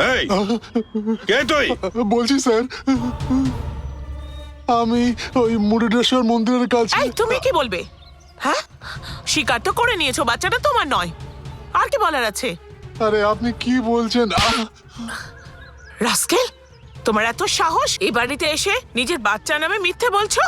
এই কে তুই? বলছি স্যার, আমি ওই মুরুডেশ্বর মন্দিরের কাছে। এই তুমি কি বলবে? হ্যাঁ, স্বীকার তো করে নিয়েছো বাচ্চাটা তোমার নয়, আর কি বলার আছে? আরে আপনি কি বলছেন? রাস্কেল, তোমার এত সাহস এই বাড়িতে এসে নিজের বাচ্চা নামে মিথ্যে বলছো?